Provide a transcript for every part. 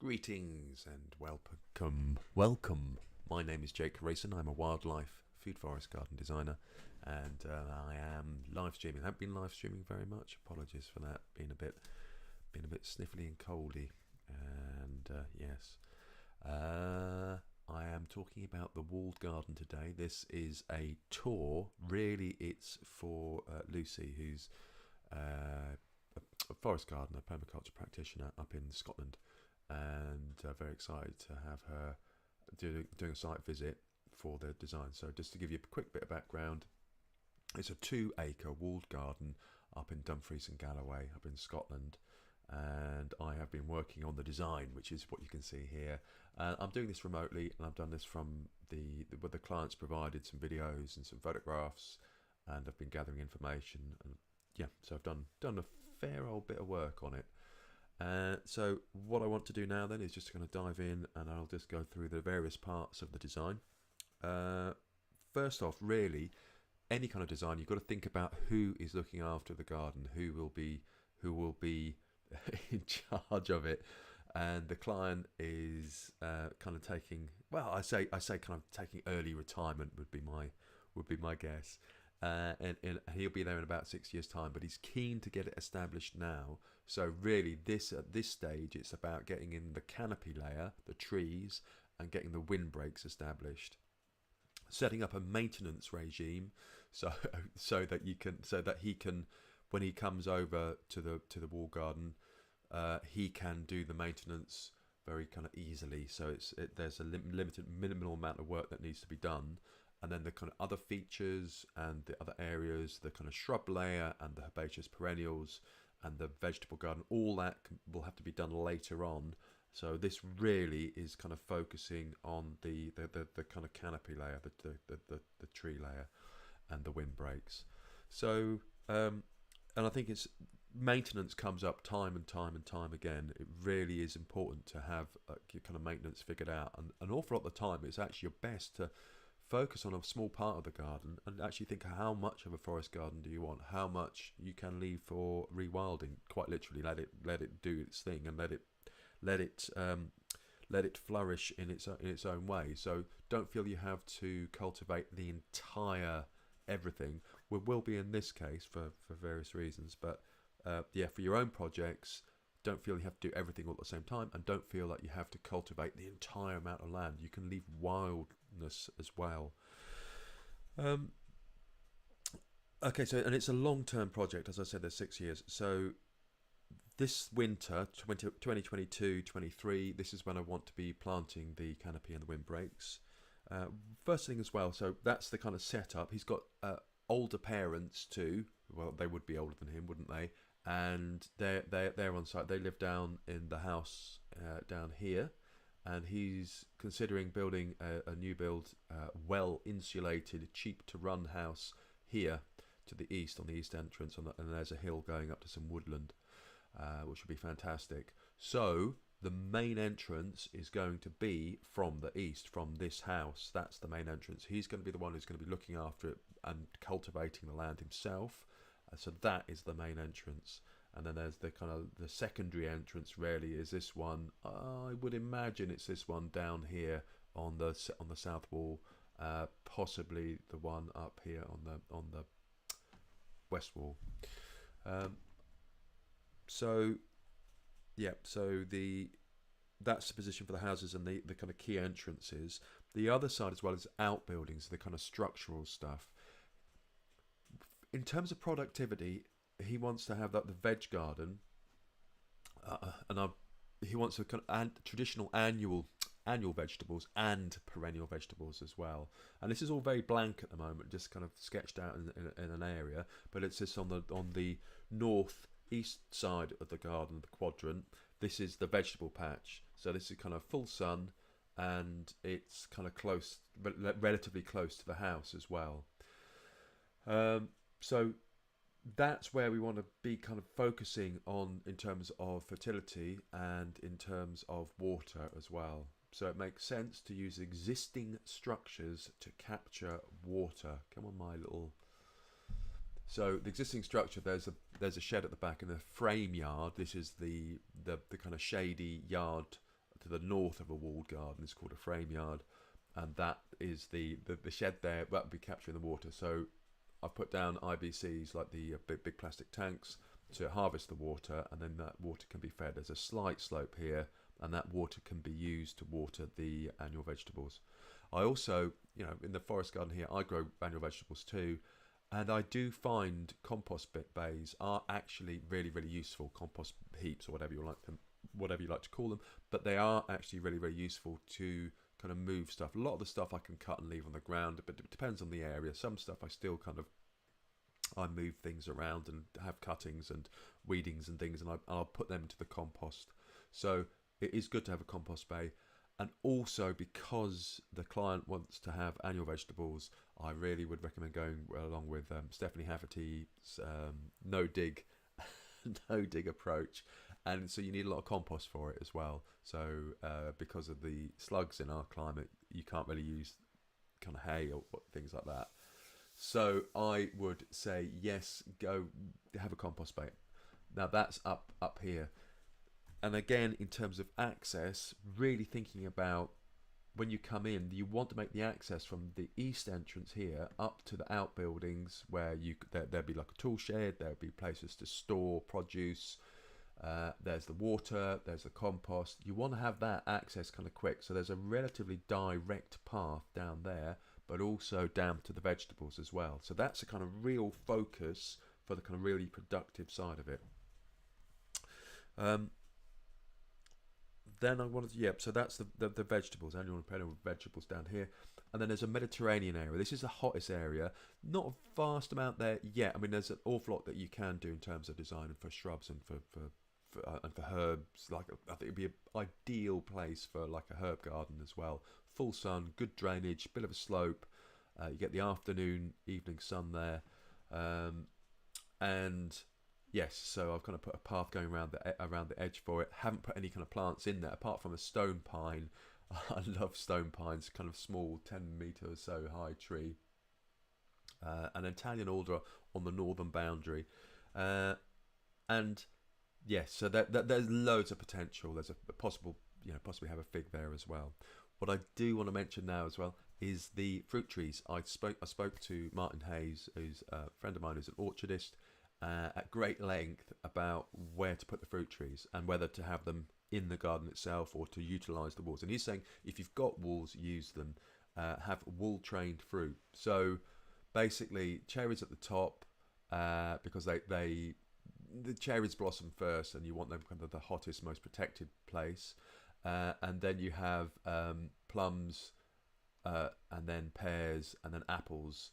Greetings and welcome. My name is Jake Rayson. I'm a wildlife food forest garden designer, and I am live streaming. I haven't been live streaming very much. Apologies for that. Been a bit sniffly and coldy. And yes, I am talking about the walled garden today. This is a tour. Really, it's for Lucy, who's a forest gardener, permaculture practitioner up in Scotland, and very excited to have her doing a site visit for the design. So just to give you a quick bit of background, it's a 2-acre walled garden up in Dumfries and Galloway, up in Scotland, and I have been working on the design, which is what you can see here. I'm doing this remotely, and I've done this from where the clients provided some videos and some photographs, and I've been gathering information, and yeah, so I've done a fair old bit of work on it. So what I want to do now then is just going to dive in, and I'll just go through the various parts of the design. First off, really, any kind of design, you've got to think about who is looking after the garden, who will be in charge of it, and the client is kind of taking, well, I say kind of taking early retirement would be my guess. And he'll be there in about 6 years' time, but he's keen to get it established now. So really, at this stage, it's about getting in the canopy layer, the trees, and getting the windbreaks established. Setting up a maintenance regime, so that he can, when he comes over to the wall garden, he can do the maintenance very kind of easily. So there's a limited minimal amount of work that needs to be done. And then the kind of other features and the other areas, the kind of shrub layer and the herbaceous perennials and the vegetable garden, all that will have to be done later on. So this really is kind of focusing on the kind of canopy layer, the tree layer, and the windbreaks. So and I think it's maintenance comes up time and time again. It really is important to have your kind of maintenance figured out. And an awful lot of the time, it's actually your best to focus on a small part of the garden and actually think how much of a forest garden do you want, how much you can leave for rewilding. Quite literally, let it do its thing and let it flourish in its own way. So don't feel you have to cultivate the entire everything. We will be in this case for various reasons, but yeah, for your own projects, don't feel you have to do everything all at the same time, and don't feel like you have to cultivate the entire amount of land. You can leave wildness as well. Okay, so, and it's a long-term project. As I said, there's 6 years. So this winter, 2022-23, this is when I want to be planting the canopy and the windbreaks. First thing as well, so that's the kind of setup. He's got older parents too. Well, they would be older than him, wouldn't they? And they're on site. They live down in the house down here, and he's considering building a new build, well insulated, cheap to run house here to the east, on the east entrance, and there's a hill going up to some woodland, which would be fantastic. So the main entrance is going to be from the east, from this house. That's the main entrance. He's going to be the one who's going to be looking after it and cultivating the land himself. So that is the main entrance, and then there's the kind of the secondary entrance. Really, is this one? I would imagine it's this one down here on the south wall, possibly the one up here on the west wall. So yeah, so that's the position for the houses and the kind of key entrances. The other side as well is outbuildings, the kind of structural stuff. In terms of productivity, he wants to have the veg garden, he wants a kind of traditional annual vegetables and perennial vegetables as well. And this is all very blank at the moment, just kind of sketched out in an area. But it's just on the north east side of the garden, the quadrant. This is the vegetable patch. So this is kind of full sun, and it's kind of close, relatively close to the house as well. So that's where we want to be kind of focusing on in terms of fertility and in terms of water as well. So it makes sense to use existing structures to capture water. Come on, my little... So the existing structure, there's a shed at the back in the frame yard. This is the kind of shady yard to the north of a walled garden is called a frame yard, and that is the shed there that will be capturing the water. So I've put down IBCs, like the big plastic tanks, to harvest the water, and then that water can be fed. There's a slight slope here, and that water can be used to water the annual vegetables. I also, in the forest garden here, I grow annual vegetables too, and I do find compost bays are actually really, really useful. Compost heaps, or whatever you like to call them, but they are actually really, really useful to kind of move stuff. A lot of the stuff I can cut and leave on the ground, but it depends on the area. Some stuff I still I move things around and have cuttings and weedings and things, and I'll put them into the compost. So it is good to have a compost bay. And also, because the client wants to have annual vegetables, I really would recommend going along with Stephanie Hafferty's no dig approach. And so you need a lot of compost for it as well. So because of the slugs in our climate, you can't really use kind of hay or things like that. So I would say, yes, go have a compost bay. Now that's up here. And again, in terms of access, really thinking about when you come in, you want to make the access from the east entrance here up to the outbuildings, where there'd be like a tool shed, there'd be places to store produce. There's the water, there's the compost. You want to have that access kind of quick. So there's a relatively direct path down there, but also down to the vegetables as well. So that's a kind of real focus for the kind of really productive side of it. Then I wanted to, so that's the vegetables, annual and perennial vegetables down here. And then there's a Mediterranean area. This is the hottest area. Not a vast amount there yet. I mean, there's an awful lot that you can do in terms of design for shrubs and for herbs. Like, I think it'd be an ideal place for like a herb garden as well. Full sun, good drainage, bit of a slope. You get the evening sun there. And yes, so I've kind of put a path going around the edge for it. Haven't put any kind of plants in there apart from a stone pine. I love stone pines, kind of small, 10 metre or so high tree. An Italian alder on the northern boundary. And yes, so there's loads of potential. There's a possible, possibly have a fig there as well. What I do want to mention now as well is the fruit trees. I spoke to Martin Hayes, who's a friend of mine who's an orchardist, at great length about where to put the fruit trees and whether to have them in the garden itself or to utilise the walls. And he's saying if you've got walls, use them. Have wall trained fruit. So basically cherries at the top, because the cherries blossom first and you want them kind of the hottest, most protected place. And then you have plums, and then pears, and then apples.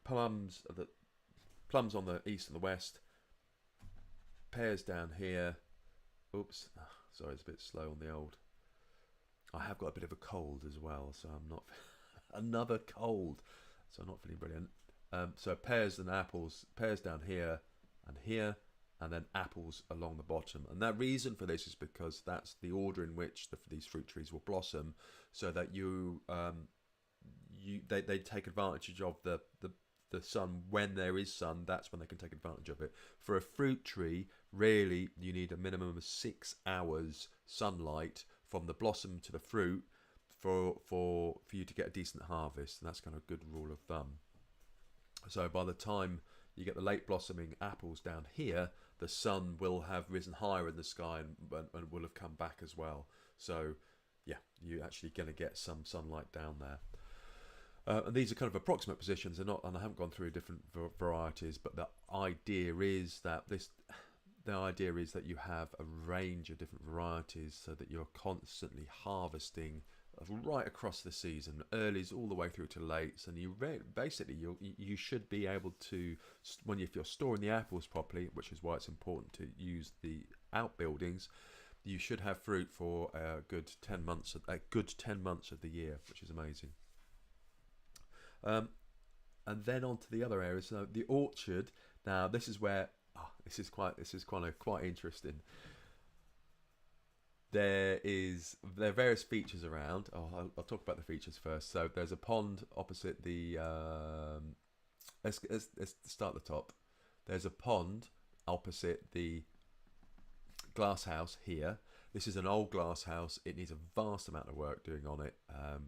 Plums on the east and the west. Pears down here. Oops, sorry, it's a bit slow on the old. I have got a bit of a cold as well, so I'm not another cold, so I'm not feeling brilliant. So pears and apples, pears down here, and then apples along the bottom. And that reason for this is because that's the order in which these fruit trees will blossom, so that they take advantage of the sun. When there is sun, that's when they can take advantage of it. For a fruit tree, really, you need a minimum of 6 hours sunlight from the blossom to the fruit for you to get a decent harvest. And that's kind of a good rule of thumb. So by the time you get the late blossoming apples down here, the sun will have risen higher in the sky and will have come back as well. So yeah, you're actually going to get some sunlight down there. And these are kind of approximate positions. They're not, and I haven't gone through different varieties, but the idea is that you have a range of different varieties, so that you're constantly harvesting right across the season, earlies all the way through to lates, and you should be able to, if you're storing the apples properly, which is why it's important to use the outbuildings, you should have fruit for a good 10 months of the year, which is amazing. And then on to the other areas. So the orchard. Now this is where this is quite interesting. There are various features around. I'll talk about the features first. So there's a pond opposite the. Let's start at the top. There's a pond opposite the glasshouse here. This is an old glass house. It needs a vast amount of work doing on it.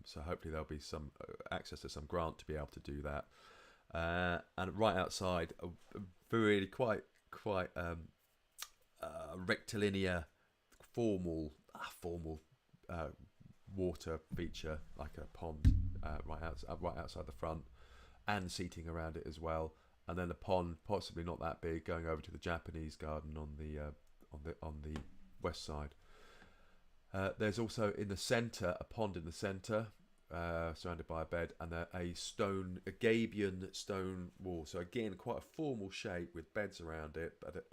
So hopefully there'll be some access to some grant to be able to do that. And right outside, a really quite rectilinear, formal water feature, like a pond, right outside the front, and seating around it as well. And then the pond, possibly not that big, going over to the Japanese garden on the west side. There's also in the centre a pond in the centre, surrounded by a bed, and a gabion stone wall. So again, quite a formal shape with beds around it, but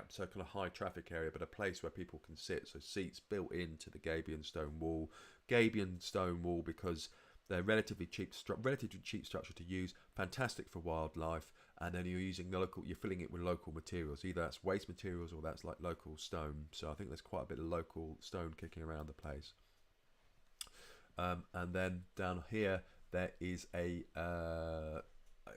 so kind of high traffic area, but a place where people can sit. So seats built into the gabion stone wall. Gabion stone wall because they're relatively cheap structure to use, fantastic for wildlife, and then you're filling it with local materials. Either that's waste materials or that's like local stone. So I think there's quite a bit of local stone kicking around the place. And then down here there is a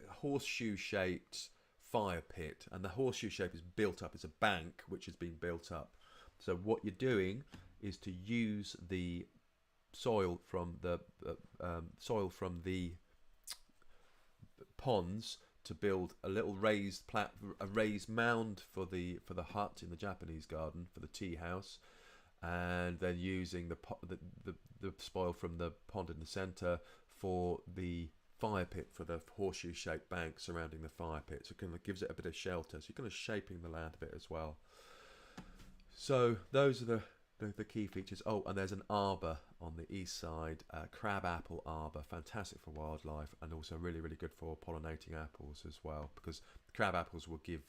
horseshoe shaped fire pit, and the horseshoe shape is built up. It's a bank which has been built up. So what you're doing is to use the soil from the ponds to build a little raised mound for the hut in the Japanese garden, for the tea house, and then using the spoil from the pond in the centre for the fire pit, for the horseshoe shaped bank surrounding the fire pit. So it kind of gives it a bit of shelter. So you're kind of shaping the land a bit as well. So those are the key features. Oh, and there's an arbour on the east side, crabapple arbour, fantastic for wildlife, and also really, really good for pollinating apples as well, because crab apples will give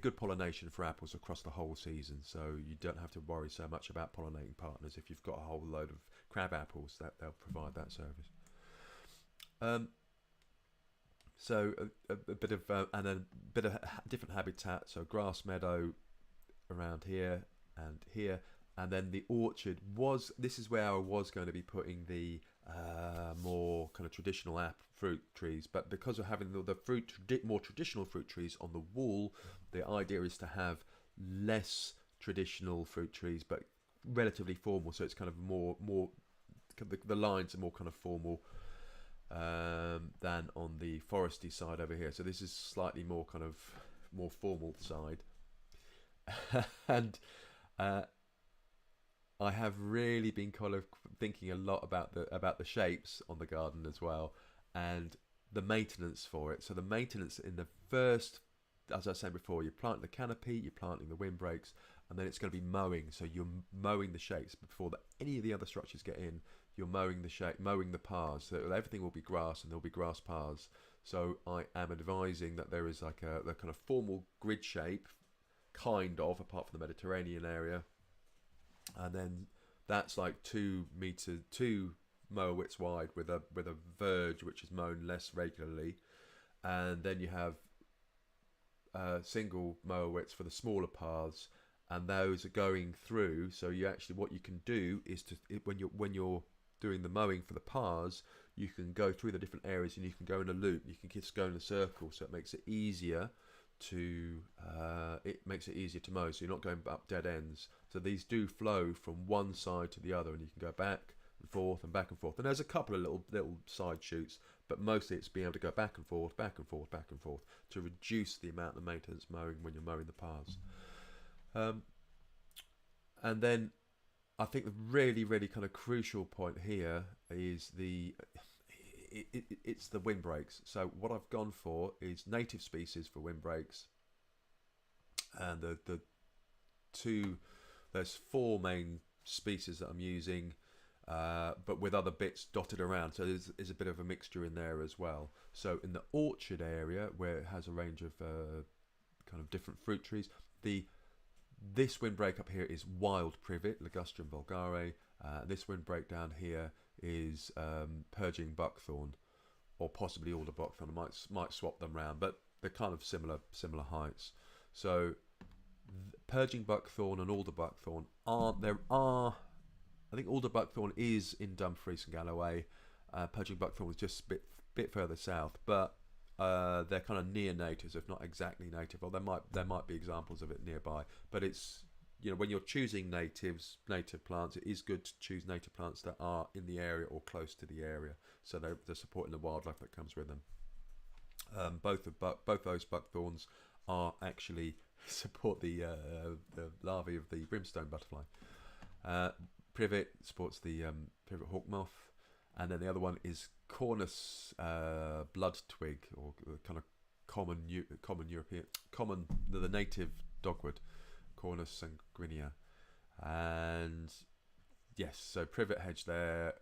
good pollination for apples across the whole season. So you don't have to worry so much about pollinating partners if you've got a whole load of crab apples. That they'll provide that service. So a bit of and a bit of different habitat. So grass meadow around here and here, and then the orchard this is where I was going to be putting the more kind of traditional fruit trees, but because of having the more traditional fruit trees on the wall, the idea is to have less traditional fruit trees but relatively formal. So it's kind of more the lines are more kind of formal than on the foresty side over here. So this is slightly more kind of more formal side. And I have really been kind of thinking a lot about the shapes on the garden as well, and the maintenance for it. So the maintenance in the first, as I was saying before, you plant the canopy, you're planting the windbreaks, and then it's going to be mowing. So you're mowing the shapes before any of the other structures get in. You're mowing the paths. So everything will be grass, and there'll be grass paths. So I am advising that there is like the kind of formal grid shape, kind of, apart from the Mediterranean area, and then that's like 2 mower widths wide with a verge which is mown less regularly, and then you have single mower widths for the smaller paths, and those are going through. So what you can do is when you're doing the mowing for the paths, you can go through the different areas and you can go in a loop. You can just go in a circle, so it makes it easier to mow. So you're not going up dead ends. So these do flow from one side to the other, and you can go back and forth and back and forth. And there's a couple of little side shoots, but mostly it's being able to go back and forth, back and forth, back and forth to reduce the amount of maintenance mowing when you're mowing the paths. And then I think the really, really kind of crucial point here is it's the windbreaks. So what I've gone for is native species for windbreaks, and there's 4 main species that I'm using, but with other bits dotted around. So there's a bit of a mixture in there as well. So in the orchard area, where it has a range of kind of different fruit trees, this windbreak up here is wild privet, Ligustrum vulgare. This windbreak down here is purging buckthorn, or possibly alder buckthorn. I might swap them round, but they're kind of similar heights. So purging buckthorn and alder buckthorn I think alder buckthorn is in Dumfries and Galloway. Purging buckthorn is just a bit further south, but they're kind of near natives, if not exactly native. Or there might be examples of it nearby, but it's, you know, when you're choosing native plants, it is good to choose native plants that are in the area or close to the area, so they're supporting the wildlife that comes with them. Both those buckthorns are actually support the larvae of the brimstone butterfly. Privet supports the privet hawk moth, and then the other one is Cornus blood twig, or kind of common European, the native dogwood, Cornus sanguinea. And yes, so privet hedge there,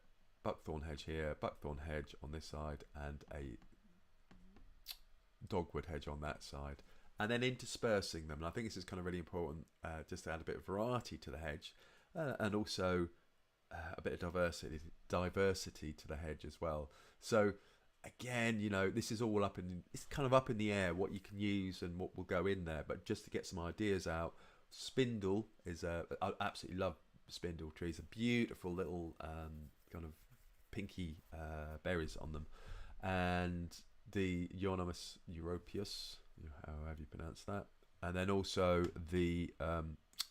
buckthorn hedge here, buckthorn hedge on this side, and a dogwood hedge on that side, and then interspersing them. And I think this is kind of really important, just to add a bit of variety to the hedge, and also a bit of diversity to the hedge as well. So again, you know, this is all it's kind of up in the air what you can use and what will go in there. But just to get some ideas out, spindle is I absolutely love spindle trees. A beautiful little kind of pinky berries on them, and the Euonymus europaeus, however you pronounce that, and then also the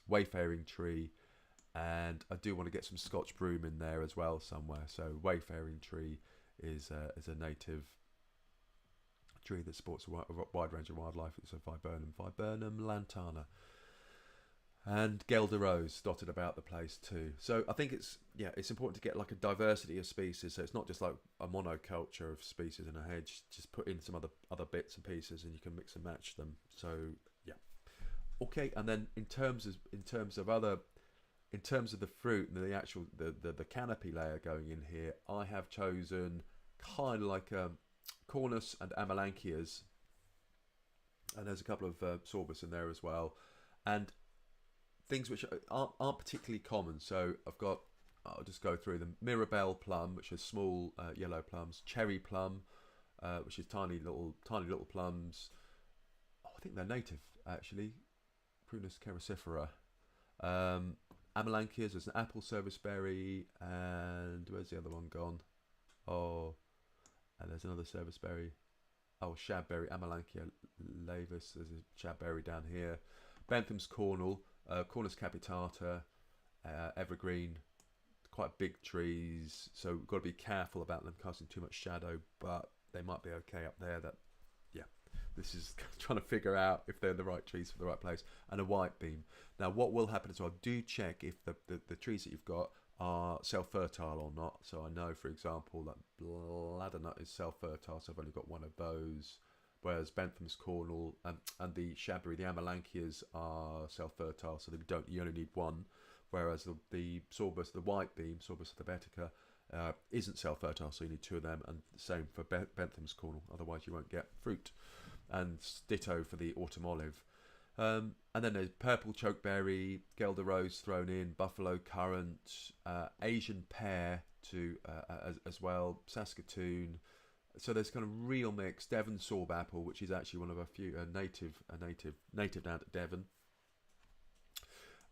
wayfaring tree, and I do want to get some Scotch broom in there as well somewhere. So wayfaring tree is a native tree that supports a wide range of wildlife. It's a viburnum lantana, and Gelder rose dotted about the place too. So I think it's important to get like a diversity of species, so it's not just like a monoculture of species in a hedge. Just put in some other bits and pieces, and you can mix and match them. So yeah, okay. And then in terms of the fruit and the actual the canopy layer going in here, I have chosen kind of like Cornus and Amelanchias, and there's a couple of sorbus in there as well, and things which aren't particularly common. So I'll just go through them. Mirabelle plum, which is small yellow plums. Cherry plum, which is tiny little plums. Oh, I think they're native actually. Prunus caracifera. Amelanchias, there's an apple serviceberry, and where's the other one gone? Oh, and there's another serviceberry. Oh, shabberry, Amelanchia laevis. There's a shabberry down here. Bentham's cornel, Cornus capitata, evergreen. Quite big trees, so we've got to be careful about them casting too much shadow, but they might be okay up there. This is trying to figure out if they're the right trees for the right place. And a white beam. Now what will happen is, I do check if the trees that you've got are self-fertile or not. So I know, for example, that bladdernut is self-fertile, so I've only got one of those, whereas Bentham's cornel and the shabberry, the Amelanchias, are self-fertile, so you only need one, whereas the sorbus, the white beam, Sorbus thebatica, isn't self-fertile, so you need two of them, and the same for Bentham's cornel, otherwise you won't get fruit. And ditto for the autumn olive. And then there's purple chokeberry, Gelder rose thrown in, buffalo currant, Asian pear as well, Saskatoon. So there's kind of real mix. Devon sorbapple, which is actually one of a few native down at Devon.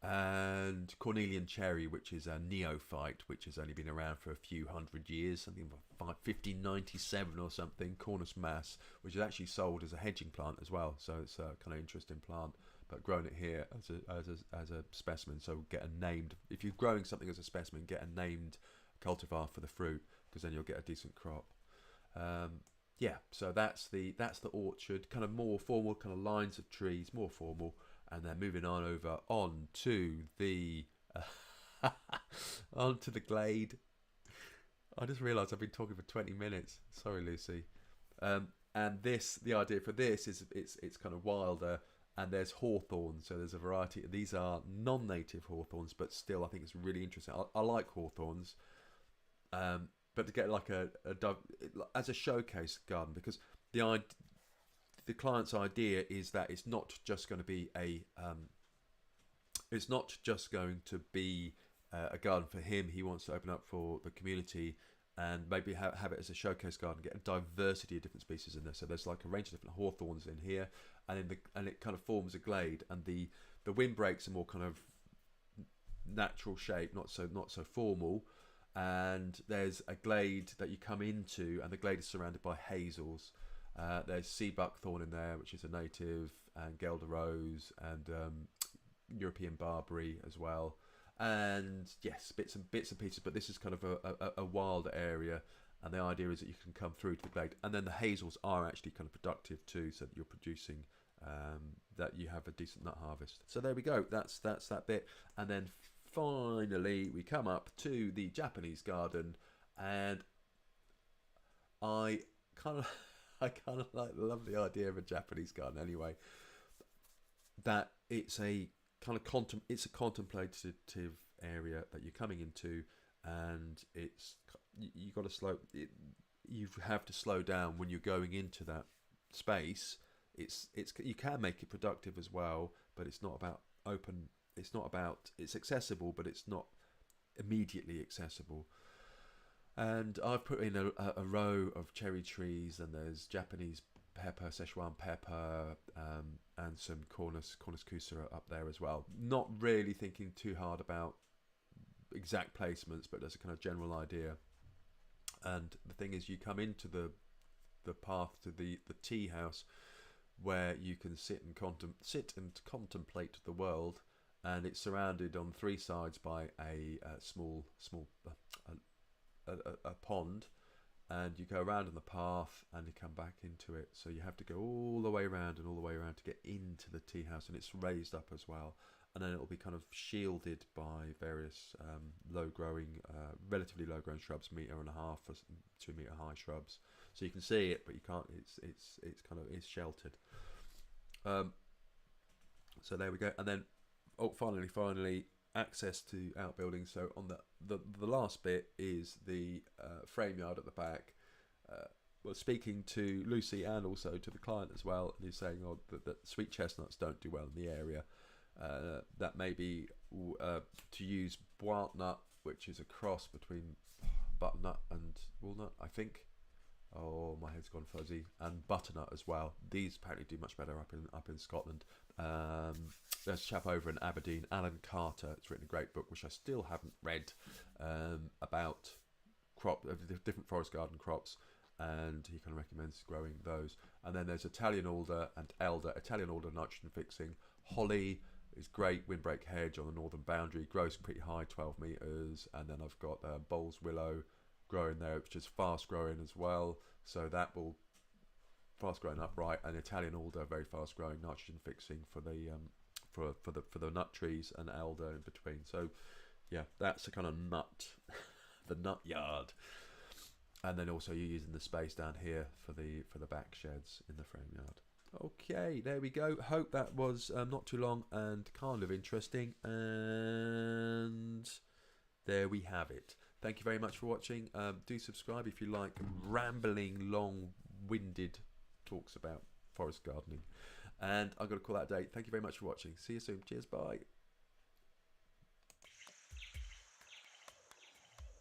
And Cornelian cherry, which is a neophyte, which has only been around for a few hundred years, something like 1597 or something. Cornus mass, which is actually sold as a hedging plant as well, so it's a kind of interesting plant, but grown it here as a specimen. So get a named, if you're growing something as a specimen, get a named cultivar for the fruit, because then you'll get a decent crop. So that's the orchard, kind of more formal, kind of lines of trees, more formal. And then moving on over onto the onto the glade. I just realised I've been talking for 20 minutes. Sorry, Lucy. And the idea for this is it's kind of wilder, and there's hawthorn. So there's a variety. These are non-native hawthorns, but still, I think it's really interesting. I like hawthorns, but to get like as a showcase garden, because the client's idea is that it's not just going to be a garden for him. He wants to open up for the community and maybe have it as a showcase garden, get a diversity of different species in there. So there's like a range of different hawthorns in here, and it kind of forms a glade, and the windbreaks are more kind of natural shape, not so formal. And there's a glade that you come into, and the glade is surrounded by hazels. There's sea buckthorn in there, which is a native, and Guelder rose, and European barberry as well. And yes, bits and pieces, but this is kind of a wild area, and the idea is that you can come through to the glade, and then the hazels are actually kind of productive too, so that you're producing that you have a decent nut harvest. So there we go. That's that bit, and then finally we come up to the Japanese garden, and I kind of love the idea of a Japanese garden anyway. That it's a kind of it's a contemplative area that you're coming into, and you got to you have to slow down when you're going into that space. You can make it productive as well, but it's not about open. It's accessible, but it's not immediately accessible. And I've put in a row of cherry trees, and there's Japanese pepper, Szechuan pepper, and some Cornus Kusara up there as well. Not really thinking too hard about exact placements, but there's a kind of general idea. And the thing is, you come into the path to the tea house, where you can sit and contemplate the world, and it's surrounded on three sides by a small pond, and you go around on the path and you come back into it. So you have to go all the way around and all the way around to get into the tea house, and it's raised up as well, and then it will be kind of shielded by various relatively low growing shrubs, 1.5 meter or 2 meter high shrubs, so you can see it but you can't. It's sheltered. So there we go. And then finally access to outbuildings. So on the last bit is the frame yard at the back. Well, speaking to Lucy and also to the client as well, and he's saying that sweet chestnuts don't do well in the area. That may be to use butternut, which is a cross between butternut and walnut, I think. Oh, my head's gone fuzzy. And butternut as well. These apparently do much better up in Scotland. There's a chap over in Aberdeen, Alan Carter. It's written a great book, which I still haven't read, about different forest garden crops, and he kind of recommends growing those. And then there's Italian alder and elder. Italian alder, nitrogen fixing. Holly is great, windbreak hedge on the northern boundary, grows pretty high, 12 metres. And then I've got Bowles willow growing there, which is fast growing as well, so that will fast growing upright, and Italian alder very fast growing, nitrogen fixing for the nut trees, and elder in between. So yeah, that's a kind of the nut yard. And then also you're using the space down here for the back sheds in the frame yard. Okay, there we go. Hope that was not too long and kind of interesting, and there we have it. Thank you very much for watching. Do subscribe if you like rambling, long-winded talks about forest gardening. And I'm going to call that a day. Thank you very much for watching. See you soon. Cheers. Bye.